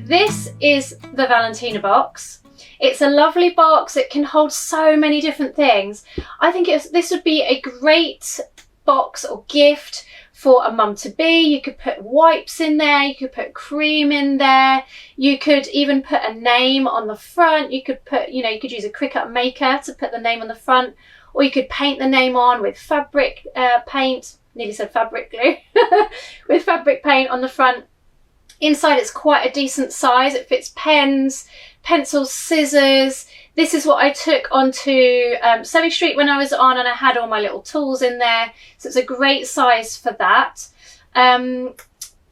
this is the Valentina box. It's a lovely box. It can hold so many different things. I think this would be a great box or gift for a mum-to-be. You could put wipes in there, you could put cream in there, you could even put a name on the front. You could put, you could use a Cricut Maker to put the name on the front, or you could paint the name on with fabric paint, nearly said fabric glue, with fabric paint on the front. Inside it's quite a decent size. It fits pens, pencils, scissors. This is what I took onto Sewing Street when I was on, and I had all my little tools in there. So it's a great size for that.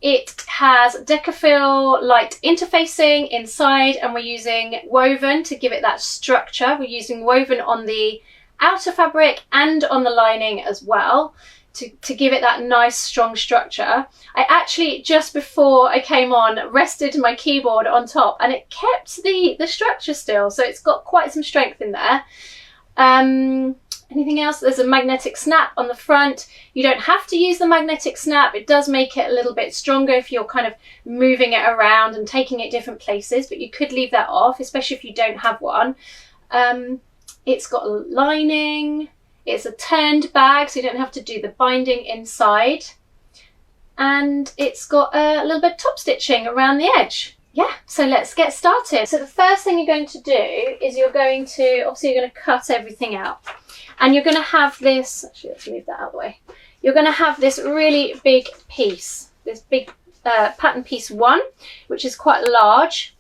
It has Decafil light interfacing inside, and we're using woven to give it that structure. We're using woven on the outer fabric and on the lining as well, to give it that nice strong structure. I actually, just before I came on, rested my keyboard on top, and it kept the structure still, so it's got quite some strength in there. Anything else? There's a magnetic snap on the front. You don't have to use the magnetic snap. It does make it a little bit stronger if you're kind of moving it around and taking it different places, but you could leave that off, especially if you don't have one. It's got a lining. It's a turned bag, so you don't have to do the binding inside. And it's got a little bit of top stitching around the edge. Yeah, so let's get started. So the first thing you're going to do is you're going to cut everything out. And you're going to have this, actually let's move that out of the way. You're going to have this really big piece, this big pattern piece 1, which is quite large.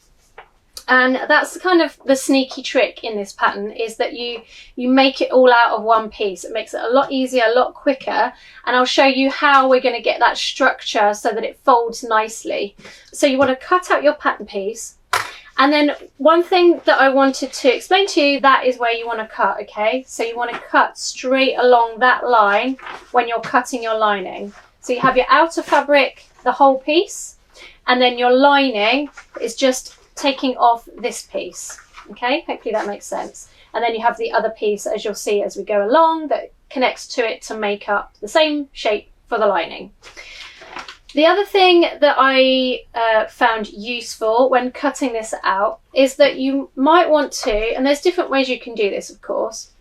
And that's kind of the sneaky trick in this pattern, is that you make it all out of one piece. It makes it a lot easier, a lot quicker, and I'll show you how we're going to get that structure so that it folds nicely. So you want to cut out your pattern piece, and then one thing that I wanted to explain to you, that is where you want to cut, okay? So you want to cut straight along that line when you're cutting your lining. So you have your outer fabric, the whole piece, and then your lining is just taking off this piece. Okay, hopefully that makes sense. And then you have the other piece, as you'll see as we go along, that connects to it to make up the same shape for the lining. The other thing that I found useful when cutting this out is that you might want to, and there's different ways you can do this of course,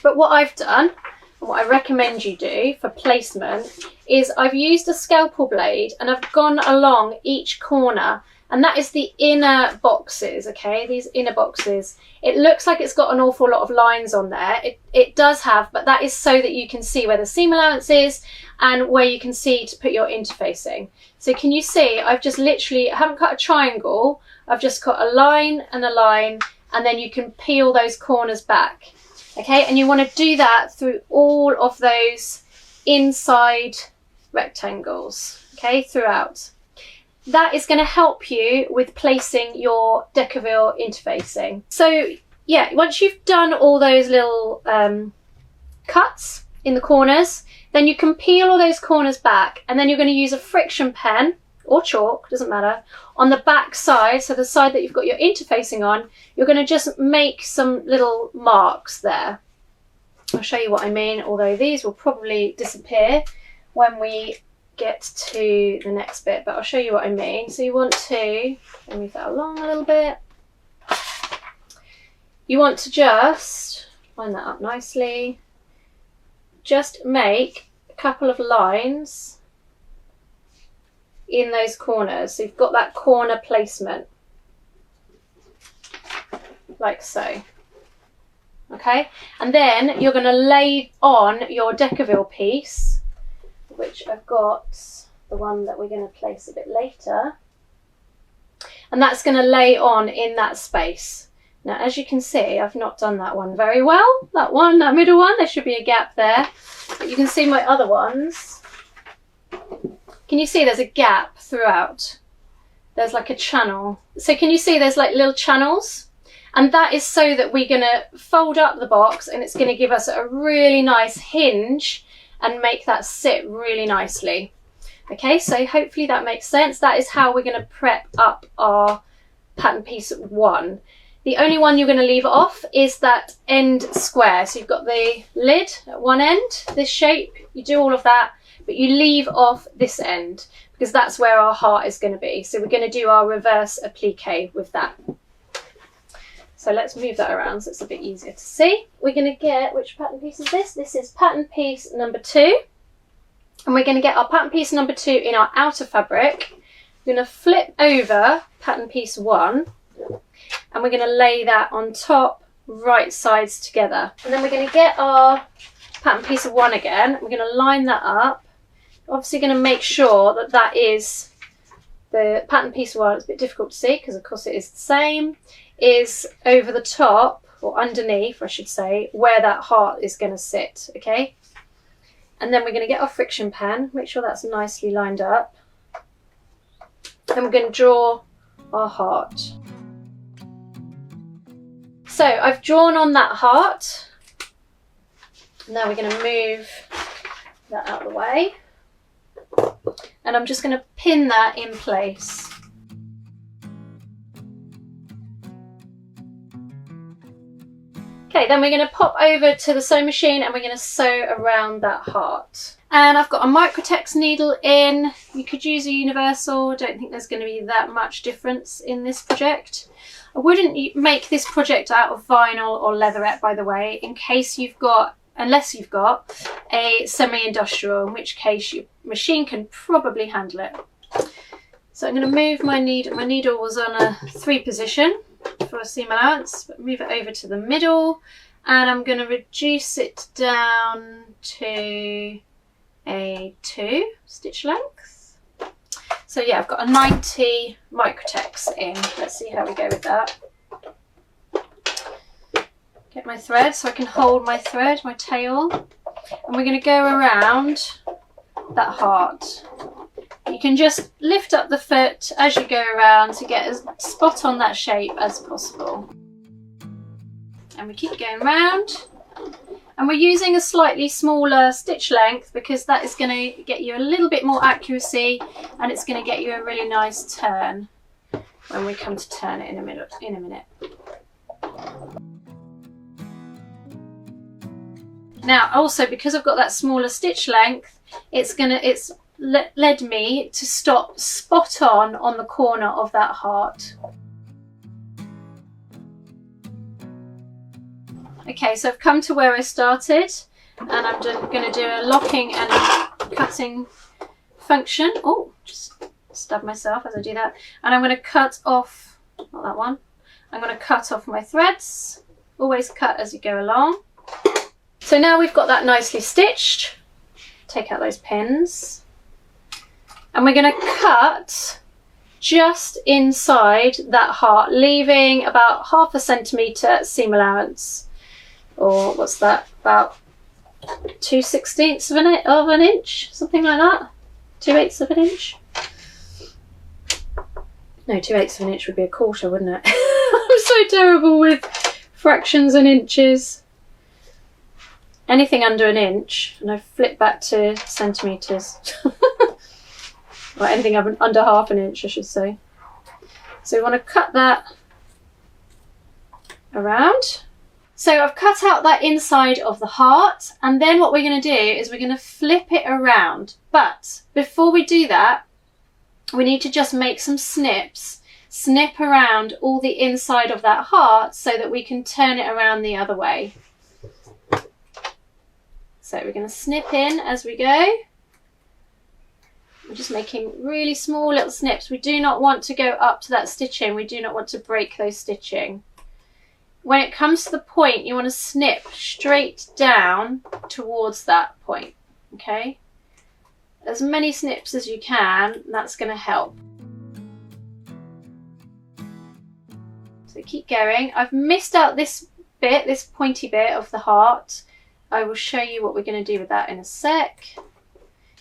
but what I've done and what I recommend you do for placement is I've used a scalpel blade and I've gone along each corner. And that is the inner boxes, okay? These inner boxes. It looks like it's got an awful lot of lines on there. It does have, but that is so that you can see where the seam allowance is and where you can see to put your interfacing. So can you see, I've just literally, I haven't cut a triangle. I've just cut a line, and then you can peel those corners back, okay? And you want to do that through all of those inside rectangles, okay, throughout. That is going to help you with placing your Decavil interfacing. So yeah, once you've done all those little cuts in the corners, then you can peel all those corners back, and then you're going to use a friction pen or chalk, doesn't matter, on the back side, so the side that you've got your interfacing on, you're going to just make some little marks there. I'll show you what I mean, although these will probably disappear when we get to the next bit, but I'll show you what I mean. So you want to move that along a little bit. You want to just line that up nicely. Just make a couple of lines in those corners, so you've got that corner placement, like so. Okay, and then you're going to lay on your Decavil piece, which I've got the one that we're going to place a bit later, and that's going to lay on in that space. Now as you can see, I've not done that one very well. That middle one, there should be a gap there, but you can see my other ones. Can you see there's a gap throughout? There's like a channel. So can you see there's like little channels? And that is so that we're going to fold up the box, and it's going to give us a really nice hinge and make that sit really nicely. Okay, so hopefully that makes sense. That is how we're going to prep up our pattern piece 1. The only one you're going to leave off is that end square. So you've got the lid at one end, this shape, you do all of that, but you leave off this end because that's where our heart is going to be. So we're going to do our reverse applique with that. So let's move that around so it's a bit easier to see. We're going to get, which pattern piece is this? This is pattern piece number 2. And we're going to get our pattern piece number 2 in our outer fabric. We're going to flip over pattern piece 1 and we're going to lay that on top, right sides together. And then we're going to get our pattern piece of 1 again. We're going to line that up. Obviously going to make sure that that is the pattern piece 1. It's a bit difficult to see because of course it is the same. Is over the top, or underneath I should say, where that heart is going to sit, okay? And then we're going to get our friction pen, make sure that's nicely lined up. And we're going to draw our heart. So I've drawn on that heart. Now we're going to move that out of the way. And I'm just going to pin that in place. Okay, then we're going to pop over to the sewing machine and we're going to sew around that heart. And I've got a Microtex needle in. You could use a universal. I don't think there's going to be that much difference in this project. I wouldn't make this project out of vinyl or leatherette, by the way, in case you've got, unless you've got a semi-industrial, in which case your machine can probably handle it. So I'm going to move my needle. My needle was on a 3 position for a seam allowance, but move it over to the middle and I'm going to reduce it down to a 2 stitch length. So yeah, I've got a 90 Microtex in. Let's see how we go with that. Get my thread so I can hold my thread, my tail, and we're going to go around that heart. You can just lift up the foot as you go around to get as spot on that shape as possible. And we keep going round. And we're using a slightly smaller stitch length because that is going to get you a little bit more accuracy and it's going to get you a really nice turn when we come to turn it in a minute. Now also, because I've got that smaller stitch length, it's led me to stop spot on the corner of that heart. Okay, so I've come to where I started and I'm going to do a locking and cutting function. Oh, just stab myself as I do that. And I'm going to cut off, not that one, I'm going to cut off my threads. Always cut as you go along. So now we've got that nicely stitched. Take out those pins. And we're going to cut just inside that heart, leaving about 1/2 centimetre seam allowance. Or what's that, about 2/16 of an inch, something like that. 2/8 of an inch. No, 2/8 of an inch would be a quarter, wouldn't it? I'm so terrible with fractions and inches. Anything under an inch, and I flip back to centimetres. Or anything under 1/2 an inch, I should say. So we want to cut that around. So I've cut out that inside of the heart, and then what we're going to do is we're going to flip it around. But before we do that, we need to just make some snips, snip around all the inside of that heart so that we can turn it around the other way. So we're going to snip in as we go. We're just making really small little snips. We do not want to go up to that stitching. We do not want to break those stitching. When it comes to the point, you want to snip straight down towards that point, okay? As many snips as you can, that's going to help. So keep going. I've missed out this bit, this pointy bit of the heart. I will show you what we're going to do with that in a sec.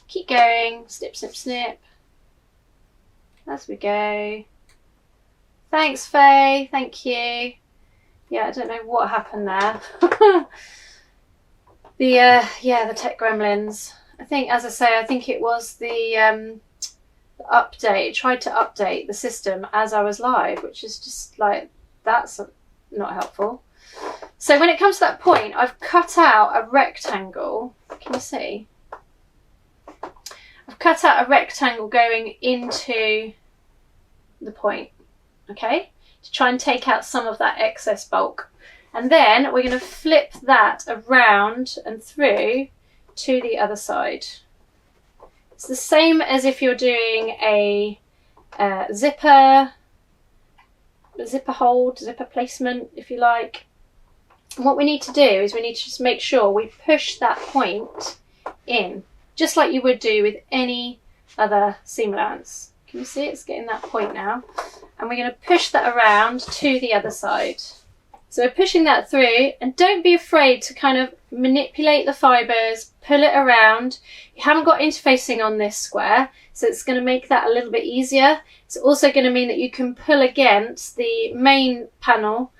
Keep going, snip, snip, snip, as we go. Thanks, Faye, thank you. Yeah, I don't know what happened there. The tech gremlins. I think, as I say, I think it was the update. It tried to update the system as I was live, which is just like, that's not helpful. So when it comes to that point, I've cut out a rectangle. Can you see? I've I've cut out a rectangle going into the point, okay, to try and take out some of that excess bulk. And then we're going to flip that around and through to the other side. It's the same as if you're doing a zipper hold, zipper placement, if you like. And what we need to do is we need to just make sure we push that point in, just like you would do with any other seam allowance. Can you see it's getting that point now? And we're going to push that around to the other side. So we're pushing that through, and don't be afraid to kind of manipulate the fibres, pull it around. You haven't got interfacing on this square, so it's going to make that a little bit easier. It's also going to mean that you can pull against the main panel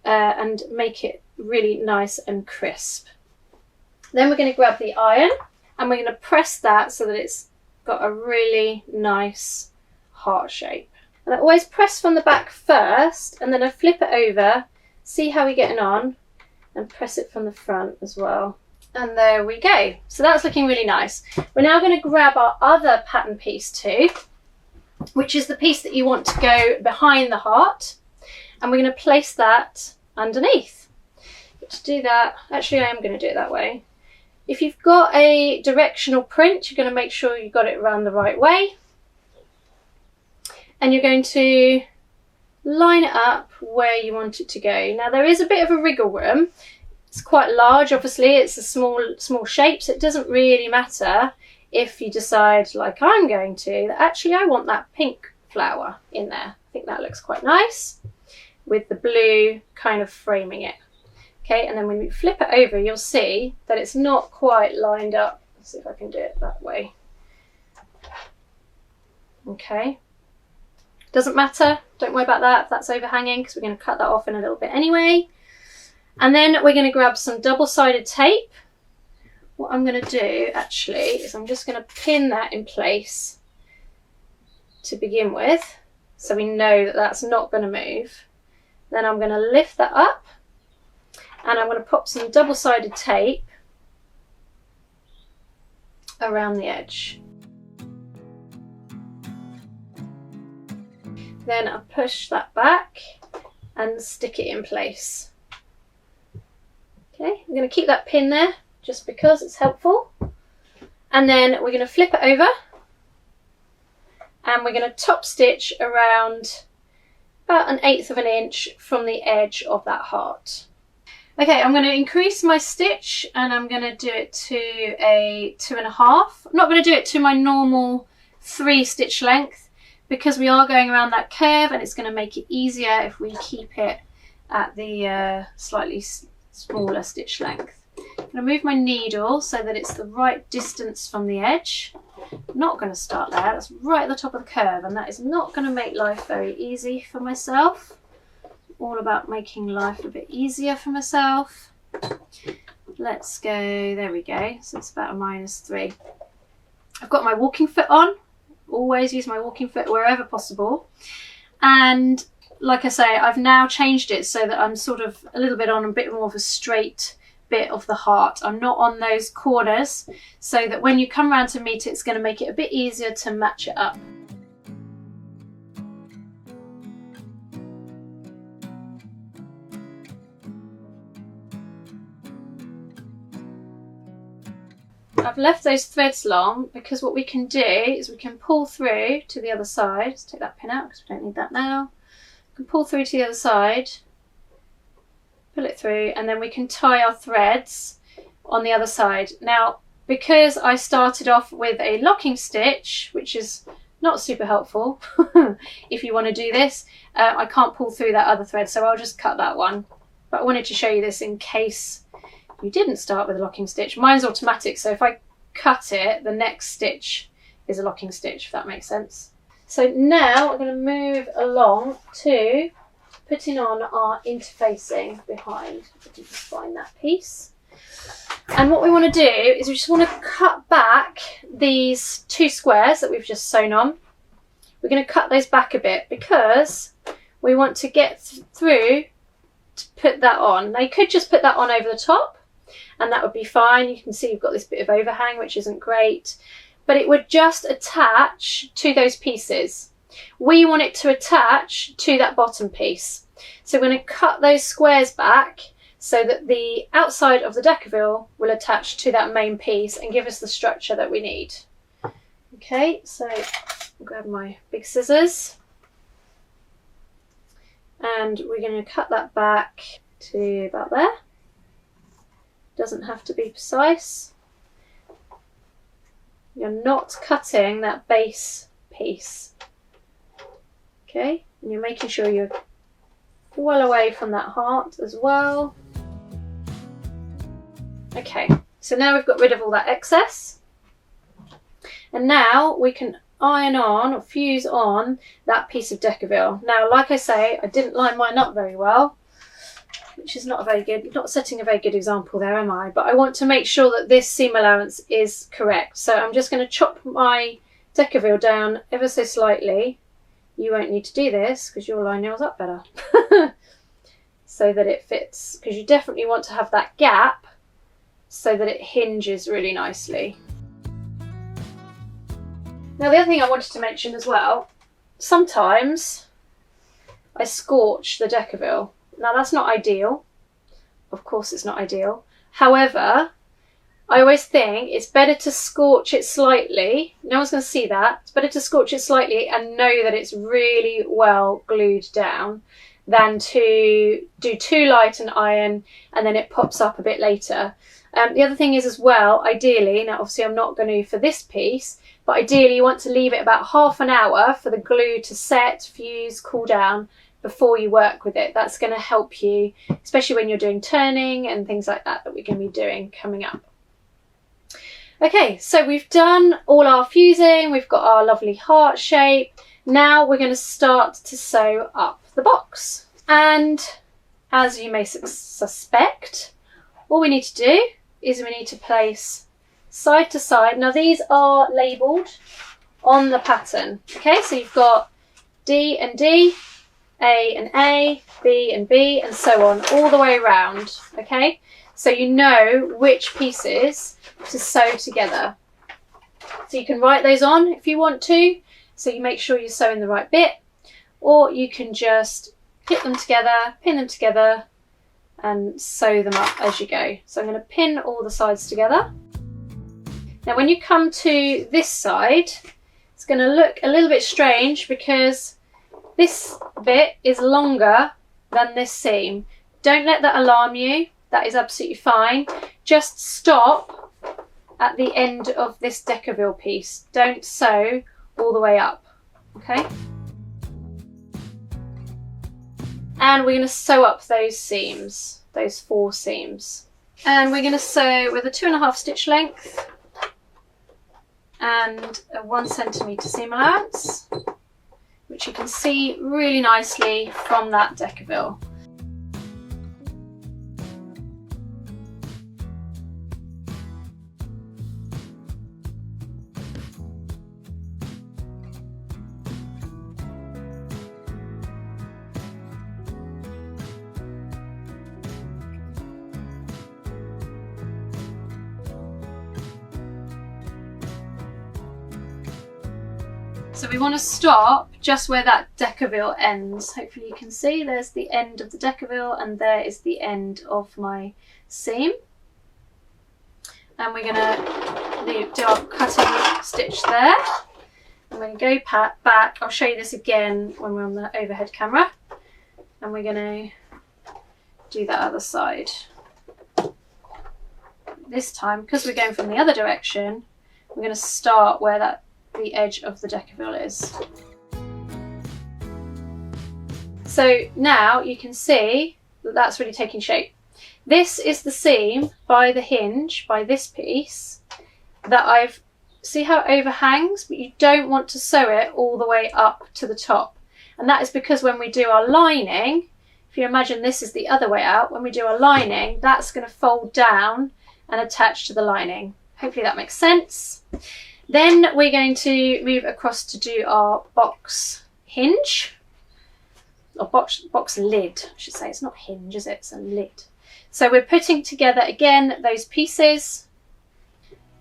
and make it really nice and crisp. Then we're going to grab the iron and we're going to press that so that it's got a really nice heart shape. And I always press from the back first, and then I flip it over, see how we're getting on, and press it from the front as well. And there we go. So that's looking really nice. We're now going to grab our other pattern piece too, which is the piece that you want to go behind the heart, and we're going to place that underneath. But to do that, actually I am going to do it that way. If you've got a directional print, you're going to make sure you've got it around the right way, and you're going to line it up where you want it to go. Now there is a bit of a wriggle room. It's quite large, obviously, it's a small shape, so it doesn't really matter if you decide, like I'm going to, that actually I want that pink flower in there. I think that looks quite nice with the blue kind of framing it. Okay, and then when we flip it over, you'll see that it's not quite lined up. Let's see if I can do it that way. Okay. Doesn't matter, don't worry about that if that's overhanging, because we're going to cut that off in a little bit anyway. And then we're going to grab some double-sided tape. What I'm going to do actually is I'm just going to pin that in place to begin with, so we know that that's not going to move. Then I'm going to lift that up, and I'm going to pop some double-sided tape around the edge. Then I'll push that back and stick it in place. Okay, I'm going to keep that pin there just because it's helpful. And then we're going to flip it over and we're going to top stitch around about 1/8 of an inch from the edge of that heart. Okay, I'm going to increase my stitch and I'm going to do it to a 2.5. I'm not going to do it to my normal 3 stitch length, because we are going around that curve and it's going to make it easier if we keep it at the slightly smaller stitch length. I'm going to move my needle so that it's the right distance from the edge. I'm not going to start there, that's right at the top of the curve, and that is not going to make life very easy for myself. All about making life a bit easier for myself. Let's go, there we go, so it's about a -3. I've got my walking foot on. Always use my walking foot wherever possible, and like I say, I've now changed it so that I'm sort of a little bit on a bit more of a straight bit of the heart. I'm not on those corners, so that when you come around to meet it, it's going to make it a bit easier to match it up. I've left those threads long because what we can do is we can pull through to the other side. Let's take that pin out because we don't need that now. We can pull through to the other side, pull it through, and then we can tie our threads on the other side. Now, because I started off with a locking stitch, which is not super helpful if you want to do this, I can't pull through that other thread, so I'll just cut that one. But I wanted to show you this in case you didn't start with a locking stitch. Mine's automatic, so if I cut it, the next stitch is a locking stitch, if that makes sense. So now I'm going to move along to putting on our interfacing behind. If you just find that piece. And what we want to do is we just want to cut back these 2 squares that we've just sewn on. We're going to cut those back a bit because we want to get through to put that on. Now you could just put that on over the top, and that would be fine. You can see you've got this bit of overhang, which isn't great. but it would just attach to those pieces. We want it to attach to that bottom piece. So we're going to cut those squares back so that the outside of the decaville will attach to that main piece and give us the structure that we need. Okay, so I'll grab my big scissors and we're going to cut that back to about there. Doesn't have to be precise. You're not cutting that base piece. Okay, and you're making sure you're well away from that heart as well. Okay, so now we've got rid of all that excess. And now we can iron on or fuse on that piece of decaville. Now, like I say, I didn't line mine up very well, which is not setting a very good example there, am I? But I want to make sure that this seam allowance is correct. So I'm just going to chop my decaville down ever so slightly. You won't need to do this because you'll line yours up better. So that it fits, because you definitely want to have that gap so that it hinges really nicely. Now, the other thing I wanted to mention as well, sometimes I scorch the decaville. Now, that's not ideal. Of course it's not ideal. However, I always think it's better to scorch it slightly. No one's going to see that. It's better to scorch it slightly and know that it's really well glued down than to do too light an iron and then it pops up a bit later. The other thing is as well, ideally, now obviously I'm not going to for this piece, but ideally you want to leave it about half an hour for the glue to set, fuse, cool down before you work with it. That's going to help you, especially when you're doing turning and things like that we're going to be doing coming up. Okay, so we've done all our fusing, we've got our lovely heart shape. Now we're going to start to sew up the box. And as you may suspect, all we need to do is we need to place side to side. Now these are labelled on the pattern. Okay, so you've got D and D, A and A, B and B, and so on, all the way around. Okay, so you know which pieces to sew together. So you can write those on if you want to, so you make sure you're sewing the right bit, or you can just clip them together, pin them together, and sew them up as you go. So I'm going to pin all the sides together. Now when you come to this side, it's going to look a little bit strange because this bit is longer than this seam. Don't let that alarm you, that is absolutely fine. Just stop at the end of this decaville piece. Don't sew all the way up, okay? And we're going to sew up those seams, those 4 seams. And we're going to sew with a 2.5 stitch length and a 1 centimetre seam allowance, which you can see really nicely from that decaville. So we want to stop just where that decaville ends. Hopefully you can see there's the end of the decaville and there is the end of my seam. And we're going to do our cutting stitch there. I'm going to go back. I'll show you this again when we're on the overhead camera. And we're going to do that other side. This time, because we're going from the other direction, we're going to start where the edge of the decaville is. So now you can see that that's really taking shape. This is the seam by the hinge, by this piece, that see how it overhangs, but you don't want to sew it all the way up to the top. And that is because when we do our lining, if you imagine this is the other way out, when we do our lining, that's going to fold down and attach to the lining. Hopefully that makes sense. Then we're going to move across to do our box hinge, or box lid, I should say. It's not hinge, is it? It's a lid. So we're putting together again those pieces.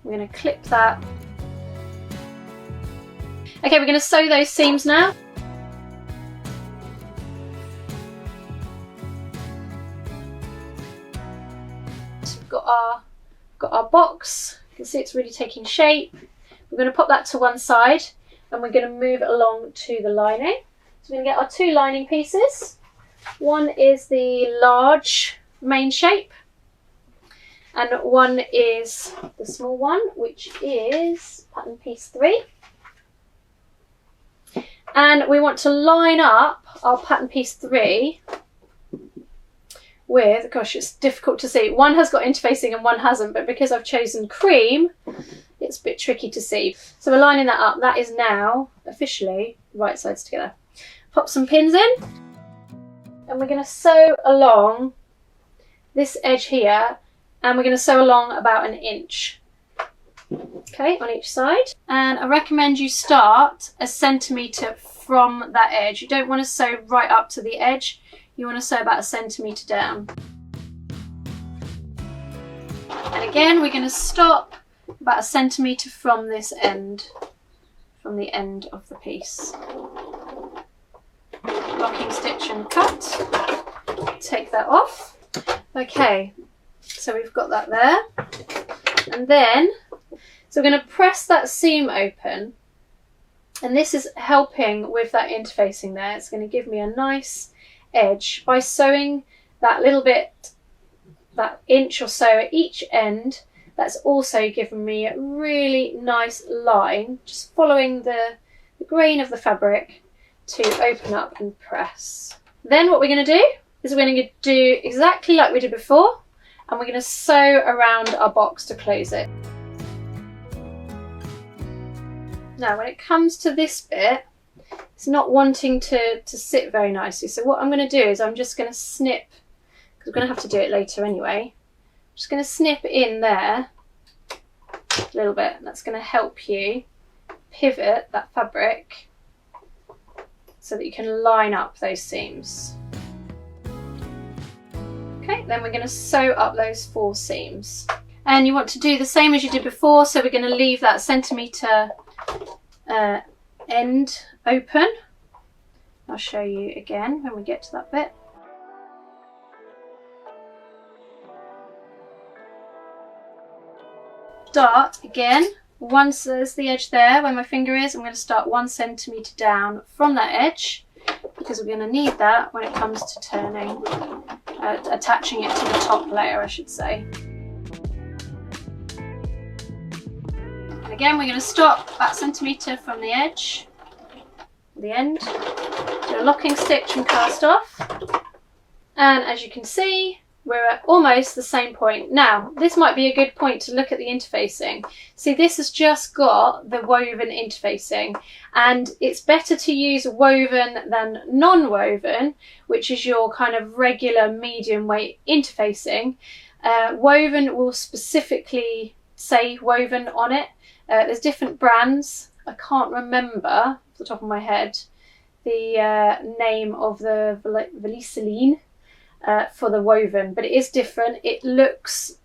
We're going to clip that Okay, we're going to sew those seams now. So we've got our box. You can see it's really taking shape. We're going to pop that to one side and we're going to move along to the lining. So we're going to get our two lining pieces. One is the large main shape and one is the small one, which is pattern piece 3. And we want to line up our pattern piece 3 with, gosh, it's difficult to see. One has got interfacing and one hasn't, but because I've chosen cream, it's a bit tricky to see. So we're lining that up. That is now officially right sides together. Pop some pins in and we're going to sew along this edge here, and we're going to sew along about 1 inch. Okay, on each side. And I recommend you start 1 centimetre from that edge. You don't want to sew right up to the edge. You want to sew about 1 centimetre down. And again, we're going to stop about 1 centimetre from this end, from the end of the piece. Locking stitch and cut. Take that off. Okay, so we've got that there. And then, so we're going to press that seam open. And this is helping with that interfacing there. It's going to give me a nice edge by sewing that little bit, that inch or so at each end. That's also given me a really nice line, just following the grain of the fabric to open up and press. Then what we're going to do is we're going to do exactly like we did before, and we're going to sew around our box to close it. Now when it comes to this bit, it's not wanting to sit very nicely. So what I'm going to do is I'm just going to snip, because we're going to have to do it later anyway. I'm just going to snip in there a little bit. That's going to help you pivot that fabric so that you can line up those seams. Okay, then we're going to sew up those 4 seams. And you want to do the same as you did before, so we're going to leave that centimetre end open. I'll show you again when we get to that bit. Start again, once there's the edge there where my finger is, I'm going to start 1 centimetre down from that edge, because we're going to need that when it comes to turning, attaching it to the top layer, I should say. And again, we're going to stop about 1 centimetre from the edge, the end, do a locking stitch and cast off. And as you can see, we're at almost the same point. Now, this might be a good point to look at the interfacing. See, this has just got the woven interfacing, and it's better to use woven than non-woven, which is your kind of regular medium weight interfacing. Woven will specifically say woven on it. There's different brands. I can't remember off the top of my head the name of the Valentina for the woven, but it is different. It looks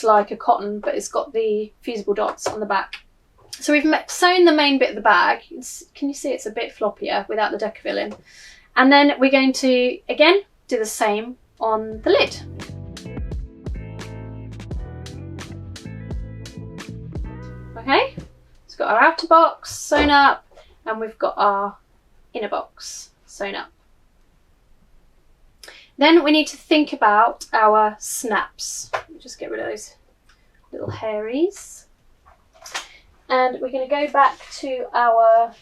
like a cotton, but it's got the fusible dots on the back. So we've sewn the main bit of the bag. Can you see it's a bit floppier without the decavillin? And then we're going to again do the same on the lid. Okay, so we've got our outer box sewn up and we've got our inner box sewn up. Then we need to think about our snaps. Just get rid of those little hairies. And we're going to go back to our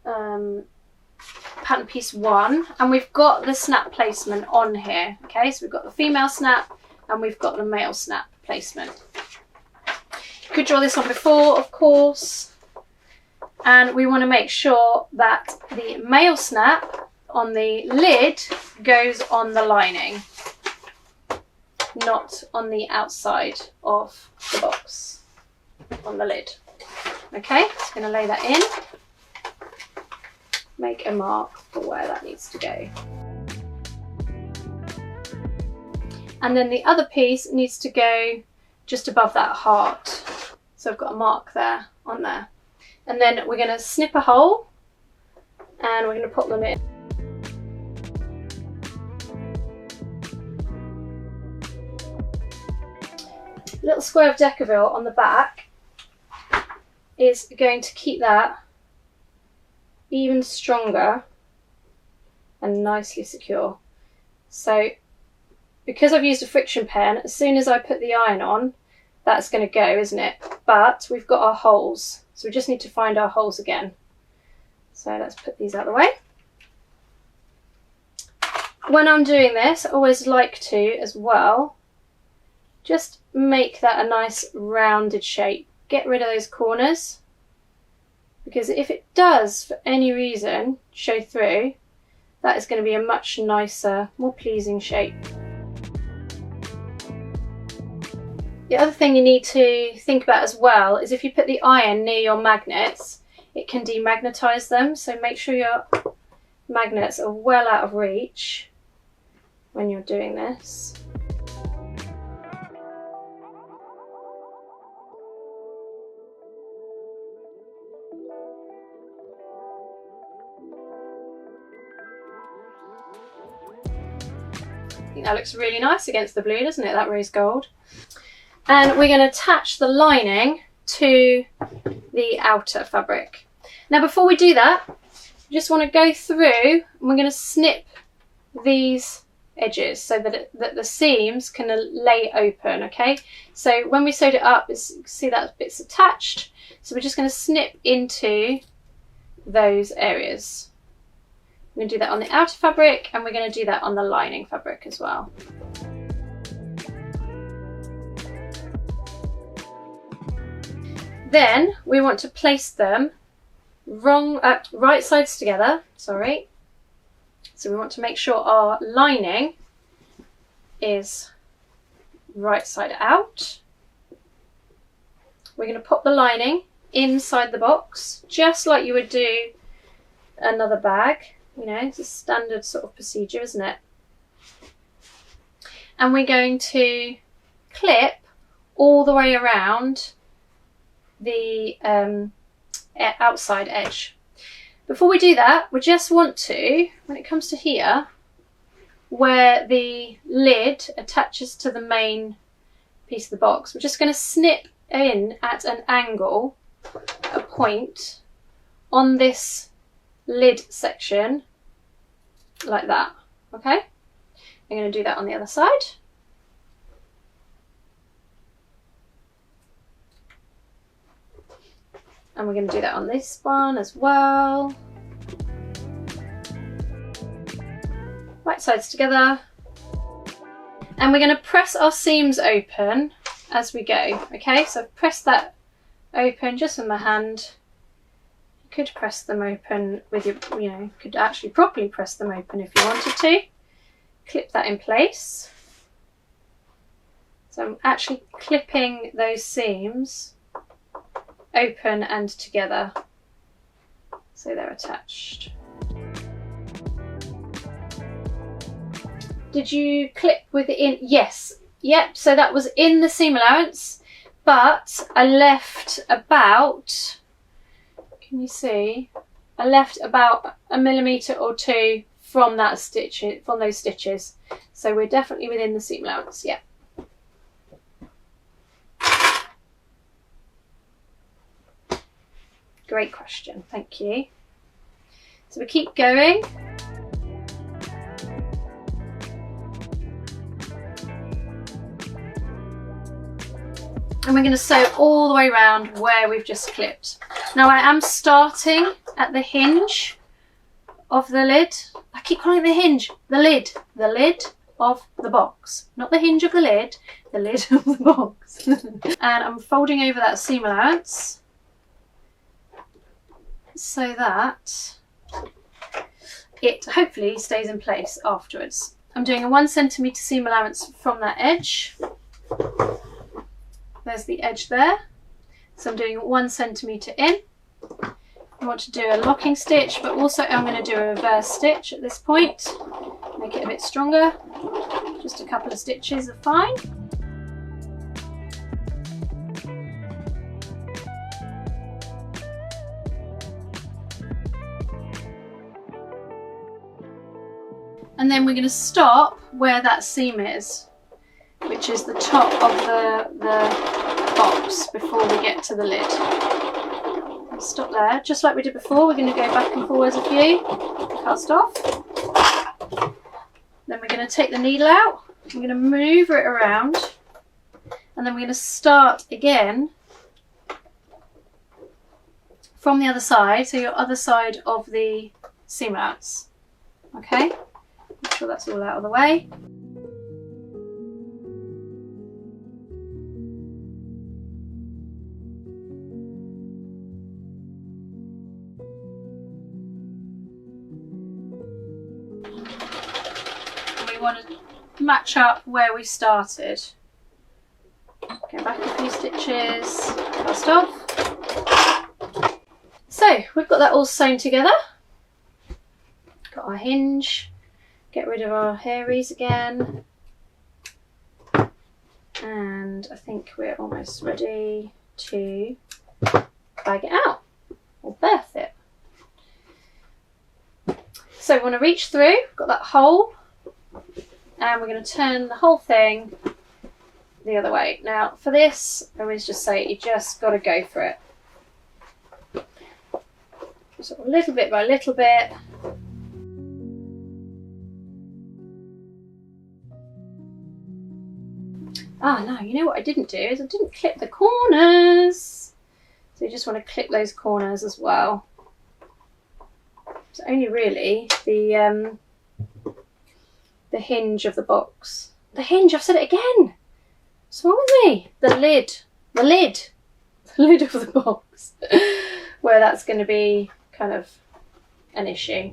pattern piece 1, and we've got the snap placement on here. Okay, so we've got the female snap and we've got the male snap placement. You could draw this on before, of course, and we want to make sure that the male snap on the lid goes on the lining, not on the outside of the box, on the lid. Okay, just going to lay that in, make a mark for where that needs to go. And then the other piece needs to go just above that heart. So I've got a mark there, on there. And then we're going to snip a hole and we're going to pop them in. A little square of Decaville on the back is going to keep that even stronger and nicely secure. So because I've used a friction pen, as soon as I put the iron on, that's going to go, isn't it? But we've got our holes, so we just need to find our holes again. So let's put these out of the way. When I'm doing this, I always like to, as well, just make that a nice rounded shape. Get rid of those corners, because if it does, for any reason, show through, that is going to be a much nicer, more pleasing shape. The other thing you need to think about as well is if you put the iron near your magnets, it can demagnetize them, so make sure your magnets are well out of reach when you're doing this. I think that looks really nice against the blue, doesn't it, that rose gold? And we're going to attach the lining to the outer fabric. Now before we do that, we just want to go through and we're going to snip these edges so that, that the seams can lay open, okay? So when we sewed it up, you can see that bit's attached, so we're just going to snip into those areas. We're going to do that on the outer fabric and we're going to do that on the lining fabric as well. Then we want to place them right sides together, sorry. So we want to make sure our lining is right side out. We're going to pop the lining inside the box, just like you would do another bag. You know, it's a standard sort of procedure, isn't it? And we're going to clip all the way around the outside edge. Before we do that, we just want to, when it comes to here, where the lid attaches to the main piece of the box, we're just going to snip in at an angle, a point on this lid section, like that, okay? I'm going to do that on the other side. And we're going to do that on this one as well. Right sides together. And we're going to press our seams open as we go, okay? So I've pressed that open just with my hand. You could press them open with your, you know, you could actually properly press them open if you wanted to. Clip that in place. So I'm actually clipping those seams open and together so they're attached. Did you clip with it in? Yes, yep, so that was in the seam allowance, but I left about, can you see, I left about 1 millimetre or 2 from that stitch, from those stitches, so we're definitely within the seam allowance. Yeah. Great question, thank you. So we keep going. And we're going to sew all the way around where we've just clipped. Now I am starting at the hinge of the lid. I keep calling it the hinge, the lid of the box. Not the hinge of the lid of the box. And I'm folding over that seam allowance so that it hopefully stays in place afterwards. I'm doing a 1 centimetre seam allowance from that edge. There's the edge there. So I'm doing 1 centimetre in. I want to do a locking stitch, but also I'm going to do a reverse stitch at this point. Make it a bit stronger. Just a couple of stitches are fine. And then we're going to stop where that seam is, which is the top of the box before we get to the lid. We'll stop there, just like we did before. We're going to go back and forwards a few, cast off. Then we're going to take the needle out, we're going to move it around, and then we're going to start again from the other side, so your other side of the seam allowance. Okay, make sure that's all out of the way. And we want to match up where we started. Go back a few stitches, cast off. So we've got that all sewn together. Got our hinge, get rid of our hairies again, and I think we're almost ready to bag it out or birth it. So we want to reach through, got that hole, and we're going to turn the whole thing the other way. Now for this, I always just say you just got to go for it. So little bit by little bit. Ah, no, you know what I didn't do is I didn't clip the corners. So you just want to clip those corners as well. It's only really the hinge of the box. The hinge, I've said it again. What's wrong with me? The lid of the box, where that's going to be kind of an issue.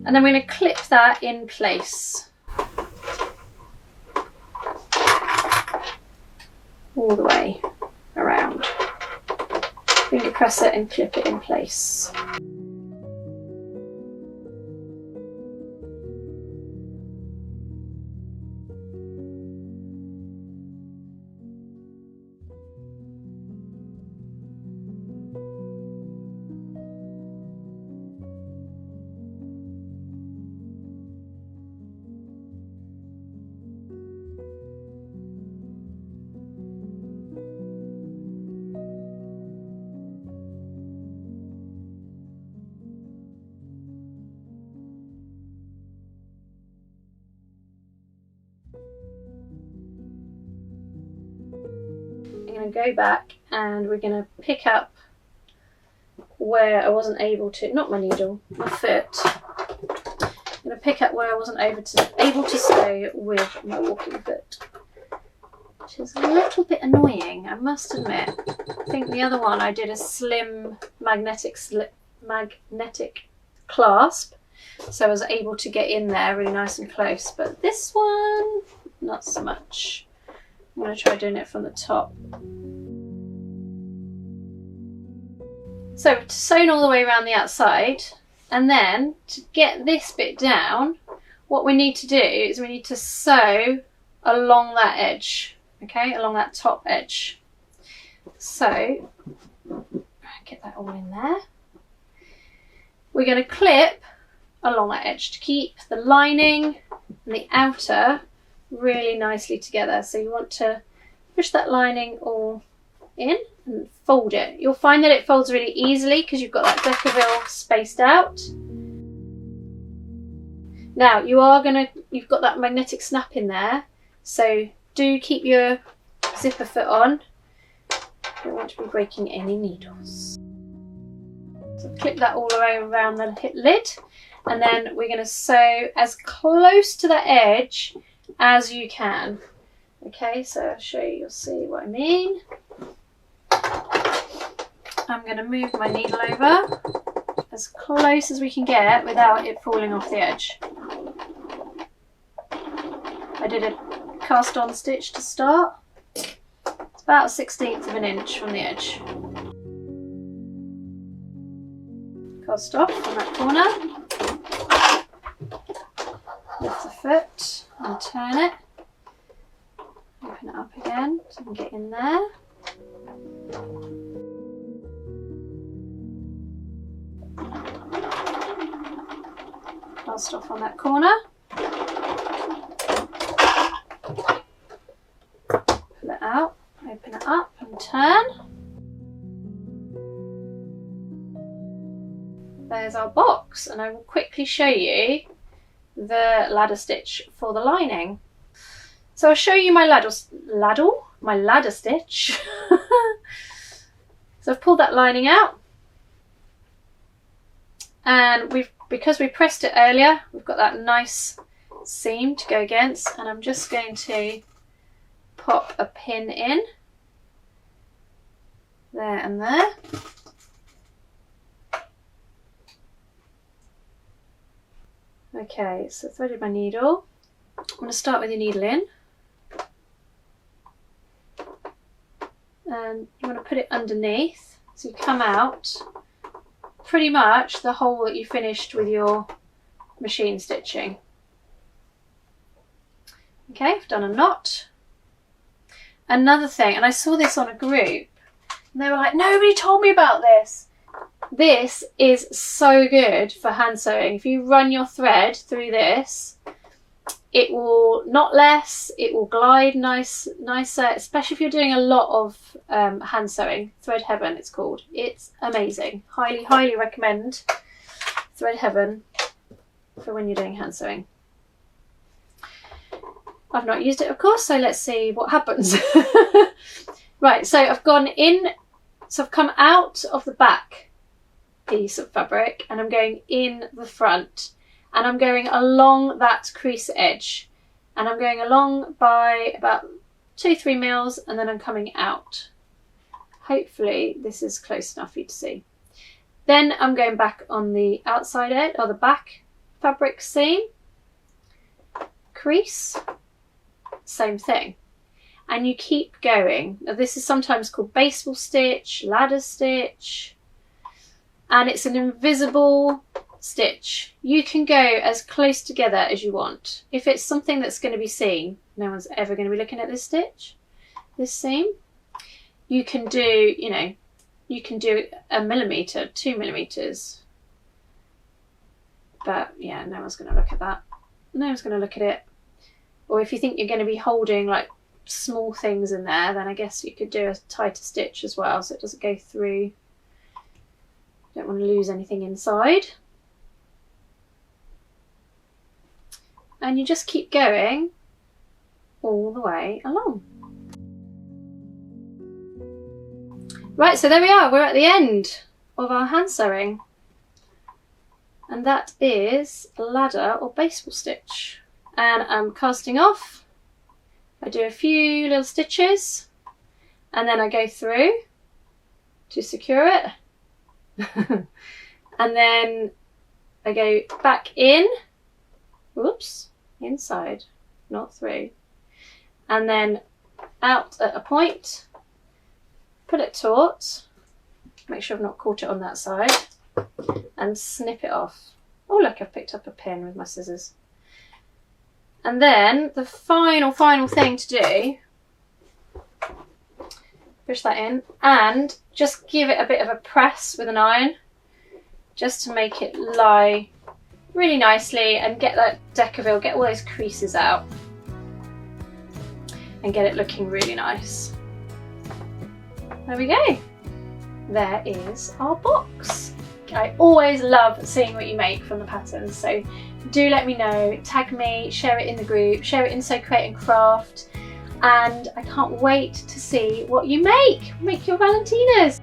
And then we're going to clip that in place all the way around. Finger press it and clip it in place. Going to go back and we're going to pick up where I wasn't able to, not my needle, my foot. I'm going to pick up where I wasn't able to sew with my walking foot, which is a little bit annoying, I must admit. I think the other one I did a slim magnetic clasp, so I was able to get in there really nice and close, but this one not so much. I'm going to try doing it from the top. So we've sewn all the way around the outside, and then to get this bit down, what we need to do is we need to sew along that edge, okay, along that top edge. So get that all in there. We're going to clip along that edge to keep the lining and the outer really nicely together. So you want to push that lining all in and fold it. You'll find that it folds really easily because you've got that Deckerville spaced out. Now you've got that magnetic snap in there, so do keep your zipper foot on. Don't want to be breaking any needles. So clip that all around the lid, and then we're going to sew as close to that edge as you can. Okay, so I'll show you, you'll see what I mean. I'm going to move my needle over as close as we can get without it falling off the edge. I did a cast on stitch to start. It's about 1/16 of an inch from the edge. Cast off on that corner. Lift the foot and turn it. Open it up again so I can get in there. cast off on that corner. Pull it out, open it up and turn. There's our box, and I will quickly show you the ladder stitch for the lining. So I'll show you my ladder stitch. So I've pulled that lining out, and because we pressed it earlier, we've got that nice seam to go against, and I'm just going to pop a pin in there and there. Okay, so threaded my needle. I'm going to start with your needle in, and you want to put it underneath, so you come out pretty much the hole that you finished with your machine stitching. Okay, I've done a knot. Another thing, and I saw this on a group, and they were like, nobody told me about this. This is so good for hand sewing. If you run your thread through this, it will knot less, it will glide nicer, especially if you're doing a lot of hand sewing. Thread Heaven it's called. It's amazing. Highly, highly recommend Thread Heaven for when you're doing hand sewing. I've not used it, of course, so let's see what happens. Right, so I've gone in, so I've come out of the back piece of fabric and I'm going in the front, and I'm going along that crease edge, and I'm going along by about 2-3 mils, and then I'm coming out. Hopefully this is close enough for you to see. Then I'm going back on the outside edge, or the back fabric seam, crease, same thing, and you keep going. Now, this is sometimes called baseball stitch, ladder stitch, and it's an invisible stitch. You can go as close together as you want. If it's something that's going to be seen, no one's ever going to be looking at this stitch, this seam, you can do, you know, you can do 1 millimetre, 2 millimetres, but yeah, no one's going to look at that. No one's going to look at it. Or if you think you're going to be holding like small things in there, then I guess you could do a tighter stitch as well, so it doesn't go through. Don't want to lose anything inside. And you just keep going all the way along. Right, so there we are, we're at the end of our hand sewing, and that is a ladder or baseball stitch. And I'm casting off. I do a few little stitches and then I go through to secure it. And then I go back in, whoops, inside, not through, and then out at a point, put it taut, make sure I've not caught it on that side, and snip it off. Oh look, I've picked up a pin with my scissors. And then the final thing to do, push that in and just give it a bit of a press with an iron, just to make it lie really nicely and get that decaville, get all those creases out and get it looking really nice. There we go. There is our box. I always love seeing what you make from the patterns, so do let me know, tag me, share it in the group, share it in Sew Create and Craft, and I can't wait to see what you make. Make your Valentinas!